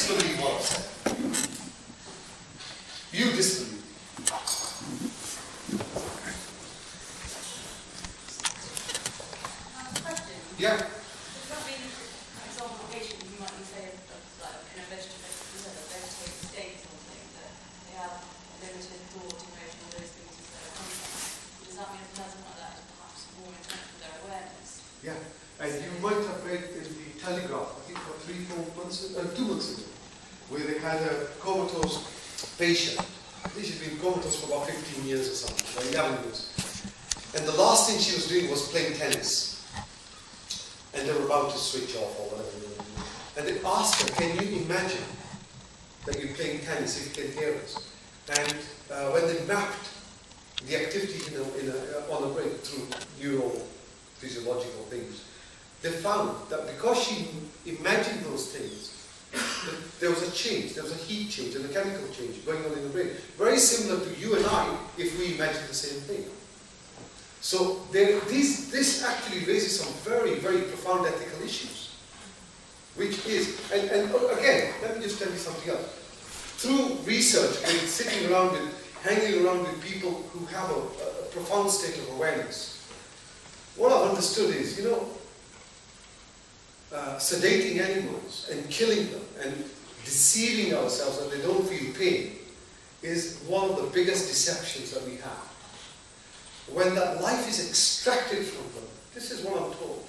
disbelieve what I've said. You disbelieve. Question. Yeah. Does that mean, for example, a patient you might say like in a vegetative state or something, that they have limited thought, emotion, those things as their concept? Does that mean a person like that is perhaps more in touch with their awareness? Yeah. And you might have read in the Telegraph, I think about 2 months ago, where they had a comatose patient. I think she'd been comatose for about 15 years or something, or 11 years. And the last thing she was doing was playing tennis. And they were about to switch off or whatever they were doing. And they asked her, can you imagine that you're playing tennis if you can hear us? And when they mapped the activity on a brain through neurophysiological things, they found that because she imagined those things, there was a change, there was a heat change and a chemical change going on in the brain. Very similar to you and I if we imagine the same thing. So this actually raises some very, very profound ethical issues. Which is, and again, let me just tell you something else. Through research and sitting around and hanging around with people who have a profound state of awareness, what I've understood is, you know, sedating animals and killing them and deceiving ourselves that they don't feel pain is one of the biggest deceptions that we have. When that life is extracted from them, this is what I'm told.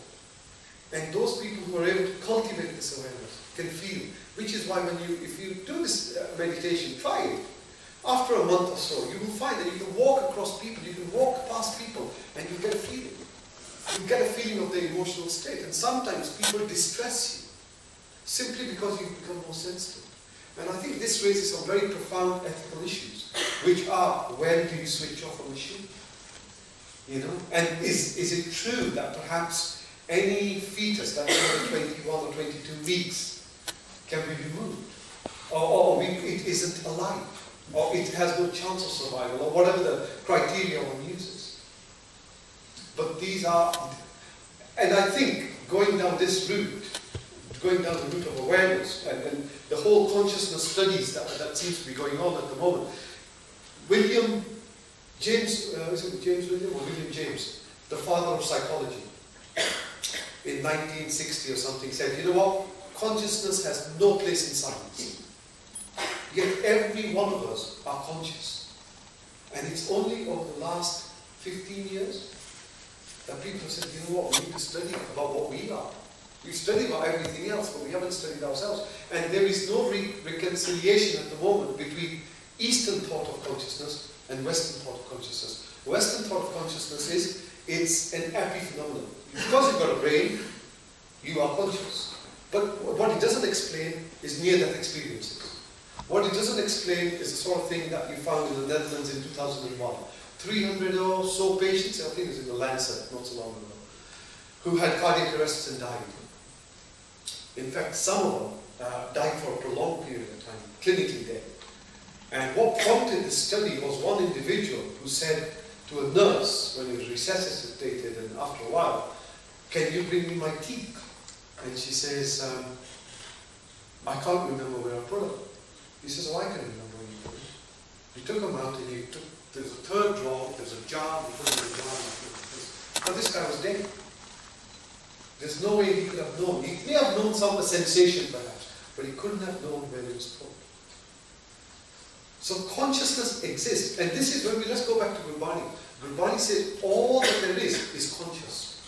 And those people who are able to cultivate this awareness can feel, which is why if you do this meditation, try it. After a month or so, you will find that you can walk across people, you can walk past people, and you get a feeling. You get a feeling of the emotional state. And sometimes people distress you, simply because you become more sensitive. And I think this raises some very profound ethical issues, which are, when do you switch off a machine? You know, and is it true that perhaps any fetus that's over 21 or 22 weeks can be removed? Or it isn't alive? Or it has no chance of survival? Or whatever the criteria one uses. But these are, and I think going down this route, going down the route of awareness, and the whole consciousness studies that seems to be going on at the moment, William James, is it James William or William James, the father of psychology, in 1960 or something, said, you know what, consciousness has no place in science. Yet every one of us are conscious. And it's only over the last 15 years that people have said, you know what, we need to study about what we are. We study about everything else, but we haven't studied ourselves. And there is no reconciliation at the moment between Eastern thought of consciousness and Western thought of consciousness. Western thought of consciousness is, it's an epiphenomenon. Because you've got a brain, you are conscious. But what it doesn't explain is near-death experiences. What it doesn't explain is the sort of thing that you found in the Netherlands in 2001. 300 or so patients, I think it was in the Lancet not so long ago, who had cardiac arrests and died. In fact, some of them died for a prolonged period of time, clinically dead. And what prompted this study was one individual who said to a nurse when he was resuscitated and after a while, can you bring me my teeth? And she says, I can't remember where I put them. He says, oh, I can remember where you put them. He took them out and he took, there's a third drawer, there's a jar, he put them in a jar. But this guy was dead. There's no way he could have known. He may have known some sensation perhaps, but he couldn't have known where it was put. So consciousness exists, and this is when let's go back to Gurbani. Gurbani says all that there is conscious.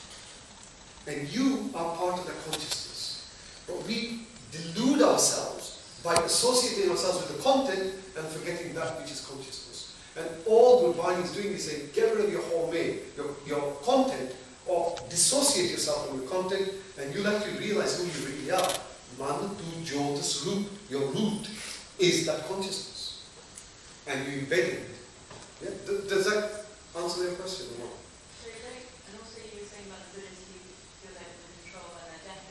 And you are part of that consciousness. But we delude ourselves by associating ourselves with the content and forgetting that which is consciousness. And all Gurbani is doing is saying, get rid of your homemade, your content, or dissociate yourself from your content, and you'll actually realize who you really are. Man tu jyotis root. Your root is that consciousness. And you embed it. Yeah? Does that answer your question or not? So and also you were saying about the Buddhists who feel able to control when they're deaf.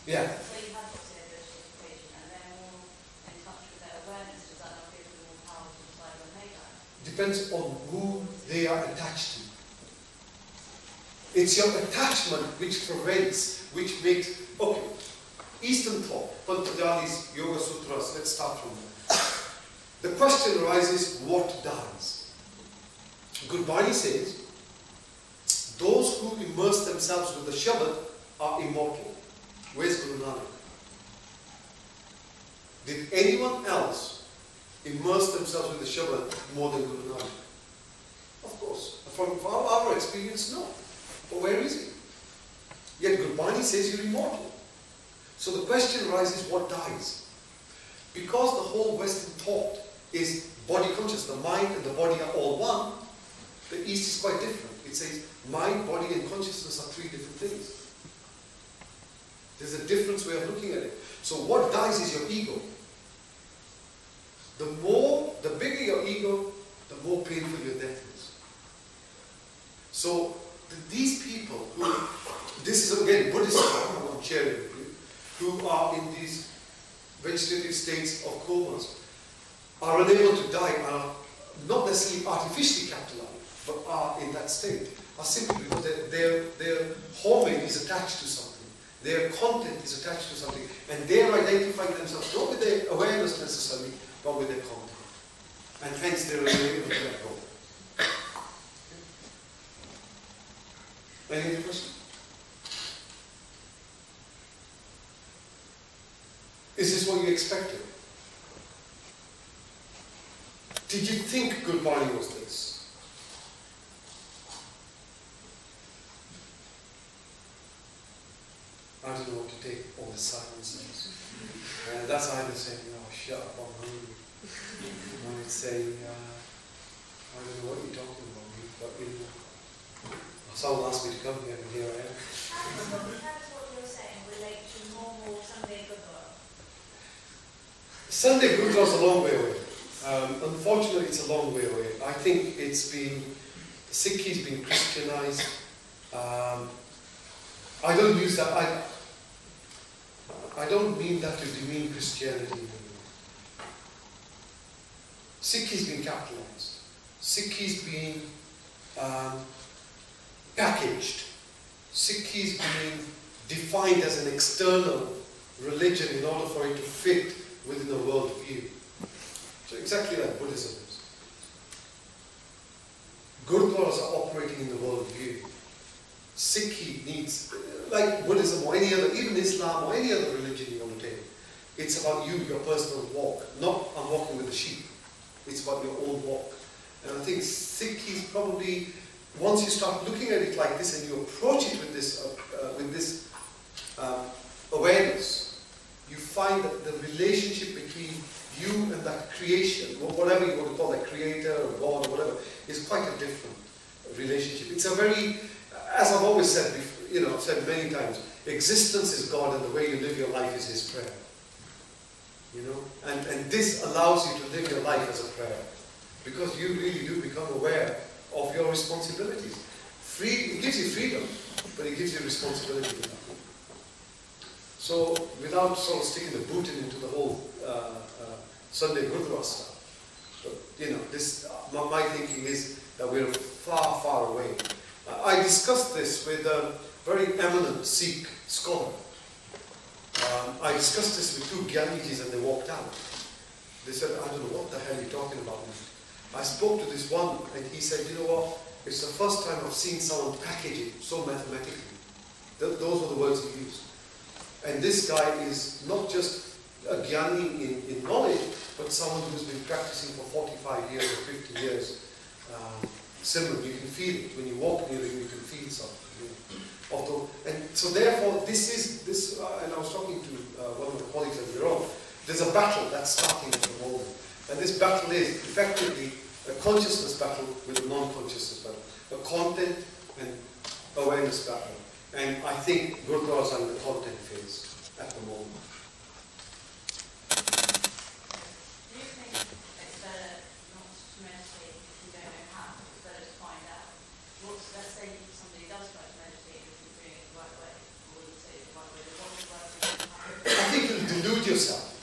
Yeah. So you have got the education and they're more in touch with their awareness. Does that not give them more power to decide when they die? Depends on who they are attached to. It's your attachment which prevents, which makes, okay, Eastern thought, Patanjali's Yoga Sutras, let's start from there. The question arises, what dies? Gurbani says, those who immerse themselves with the Shabad are immortal. Where's Guru Nanak? Did anyone else immerse themselves with the Shabad more than Guru Nanak? Of course. From our experience, no. But where is he? Yet Gurbani says you're immortal. So the question arises, what dies? Because the whole Western thought is body conscious, the mind and the body are all one, the East is quite different. It says mind, body and consciousness are three different things. There's a different way of looking at it. So what dies is your ego. The bigger your ego, the more painful your death is. So these people who, this is again Buddhist thought I'm sharing with you, who are in these vegetative states of comas, are unable to die, are not necessarily artificially capitalized, but are in that state, are simply because their hormone is attached to something, their content is attached to something, and they're identifying themselves not with their awareness necessarily, but with their content. And hence they're unable to let go. Any other questions? Is this what you expected? Did you think Gurbani was this? I don't know what to take all the silences. And that's either saying, oh, shut up, I'm hungry. Or it's saying, I don't know what you're talking about, but you know, someone asked me to come here, and here I am. How does what you're saying relate to normal Sunday Gurdwara? Sunday Gurdwara is a long way away. Unfortunately, it's a long way away. I think it's been, Sikhi's been Christianized. I don't use that, I don't mean that to demean Christianity. Sikhi's been capitalized. Sikhi's been packaged. Sikhi's been defined as an external religion in order for it to fit within a world view. So exactly like Buddhism is. Gurdwaras are operating in the world view. Sikhi needs, like Buddhism or any other, even Islam or any other religion you want to take, it's about you, your personal walk, not I'm walking with the sheep. It's about your own walk. And I think Sikhis probably, once you start looking at it like this and you approach it with this awareness, you find that the relationship between you and that creation, or whatever you want to call that, creator or God or whatever, is quite a different relationship. It's a very, as I've always said, I've said many times, existence is God and the way you live your life is His prayer. And this allows you to live your life as a prayer, because you really do become aware of your responsibilities. It gives you freedom, but it gives you responsibility. So, without sort of sticking the boot into the whole Sunday Gurdwara stuff, but my thinking is that we're far, far away. I discussed this with a very eminent Sikh scholar. I discussed this with two Gyanijis and they walked out. They said, I don't know what the hell you're talking about. I spoke to this one and he said, you know what, it's the first time I've seen someone package it so mathematically. Those were the words he used. And this guy is not just a Gyani in knowledge, but someone who's been practicing for 45 years or 50 years. Similar, you can feel it. When you walk near him, you can feel something. And so therefore, and I was talking to one of the colleagues earlier on, there's a battle that's starting at the moment. And this battle is effectively a consciousness battle with a non-consciousness battle, a content and awareness battle. And I think Gurdwaras are in the content phase at the moment. Do you think it's better not to meditate if you don't know how? It's better to find out. Let's say somebody does try to meditate if you're doing it the right way, or would you say the right way? What's the right way? I think you'll delude yourself.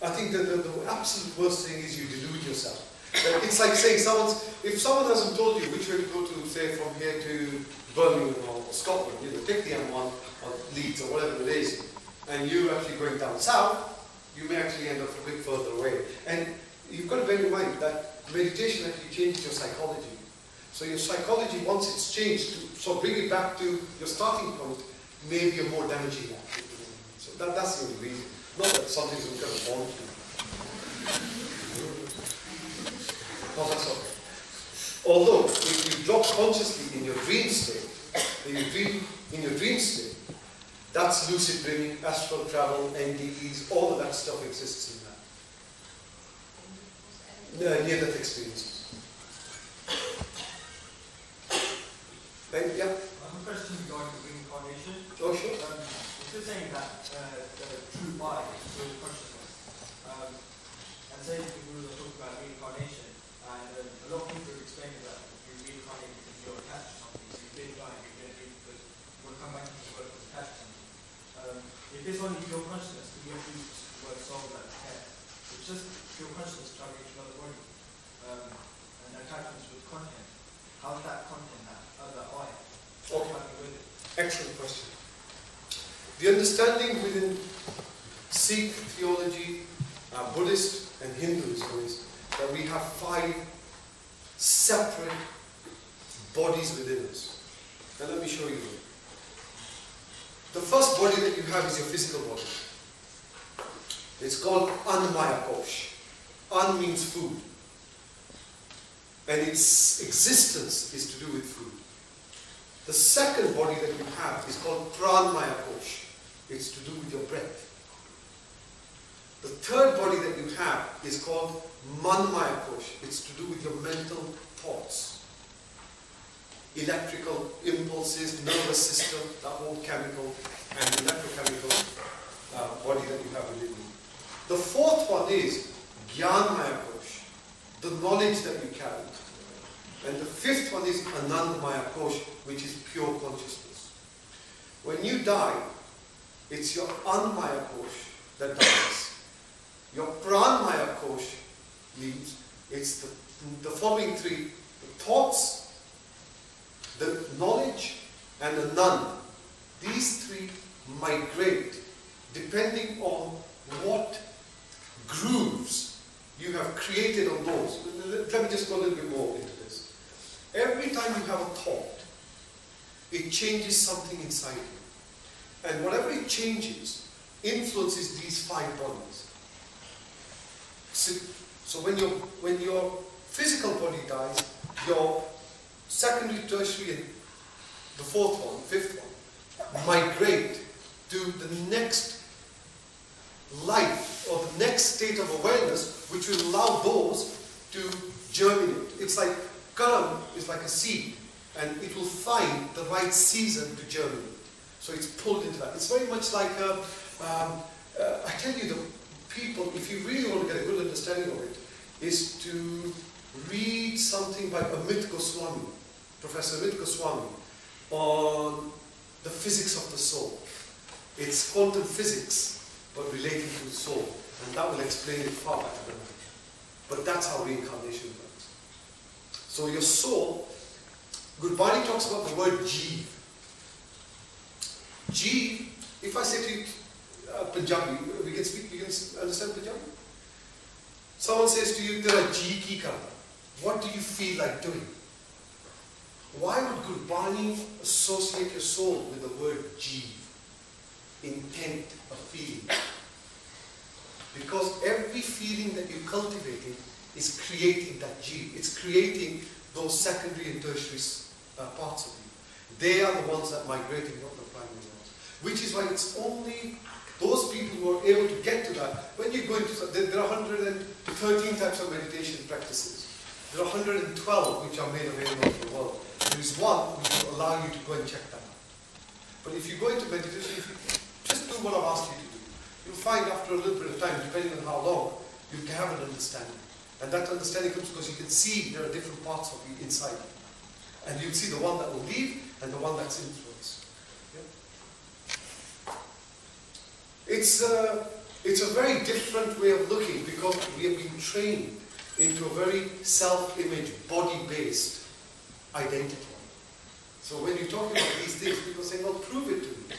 I think that the absolute worst thing is you delude yourself. It's like saying if someone hasn't told you which way to go to, say, from here to Birmingham or Scotland, take the M1 or Leeds or whatever it is, and you're actually going down south, you may actually end up a bit further away. And you've got to bear in mind that meditation actually changes your psychology. So your psychology, once it's changed, so bring it back to your starting point, may be a more damaging act. So that's the only reason. Not that something's going to bond you. No, that's okay. Although, if you drop consciously in your dream state, that's lucid dreaming, astral travel, NDEs, all of that stuff exists in that. Near-death experiences. Yeah? I have a question regarding reincarnation. Oh, sure. If you're saying that the true I is still consciousness, and say if we were talking about reincarnation, and a lot of people are explaining that if you reincarnate because you're attached to something, so you did die, you're going to do because you'll come back to the world because attached to something. If it's only pure consciousness, to be able to use the word soul that care, it's just pure consciousness traveling to another body, and attachments with content. How's that content that I? Okay. Excellent question. The understanding within Sikh theology, Buddhist and Hinduism is that we have 5 separate bodies within us. Now let me show you. The first body that you have is your physical body. It's called Annamaya Kosh. An means food. And its existence is to do with food. The second body that you have is called Pranmaya Kosh. It's to do with your breath. The third body that you have is called Manmaya Kosh. It's to do with your mental thoughts. Electrical impulses, nervous system, the whole chemical and electrochemical body that you have within you. The fourth one is Jnanmaya Kosh, the knowledge that you carry. And the fifth one is Anandamaya Kosh, which is pure consciousness. When you die, it's your Anmaya Kosh that dies. Your Pranmaya Kosh leaves. It's the following 3, the thoughts, the knowledge, and the none. These 3 migrate depending on what grooves you have created on those. Let me just go a little bit more into this. Every time you have a thought, it changes something inside you. And whatever it changes influences these 5 bodies. So when your physical body dies, your secondary, tertiary, and the 4th one, 5th one, migrate to the next life or the next state of awareness, which will allow those to germinate. It's like karam is like a seed, and it will find the right season to germinate. So it's pulled into that. It's very much like I tell you, the people, if you really want to get a good understanding of it, is to read something by Amit Goswami, Professor Amit Goswami, on the physics of the soul. It's quantum physics, but relating to the soul. And that will explain it far better than I. But that's how reincarnation works. So your soul, Gurbani talks about the word Jeev. Jeev, if I say to you, Punjabi, we can understand Punjabi? Someone says to you, Tera Ji ki karna. What do you feel like doing? Why would Gurbani associate your soul with the word Jeev? Intent of feeling. Because every feeling that you're cultivating is creating that Jeev. It's creating those secondary and tertiary parts of you. They are the ones that migrate, not the primary ones. Which is why it's only those people who are able to get to that. When you go into, there are 113 types of meditation practices. There are 112 which are made available to the world. There is one which will allow you to go and check that out. But if you go into meditation, if you just do what I've asked you to do, you'll find after a little bit of time, depending on how long, you can have an understanding. And that understanding comes because you can see there are different parts of you inside you. And you'll see the one that will leave and the one that's influenced. Yeah? It's a very different way of looking because we have been trained into a very self-image, body-based identity. So when you're talking about these things, people say, well, prove it to me.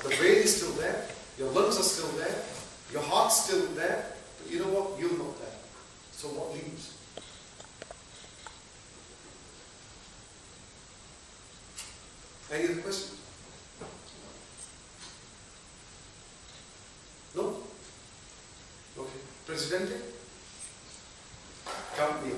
The brain is still there. Your lungs are still there, your heart's still there, but you know what? You're not there. So what leaves? Any other questions? No? Okay. Presidente? Count me up.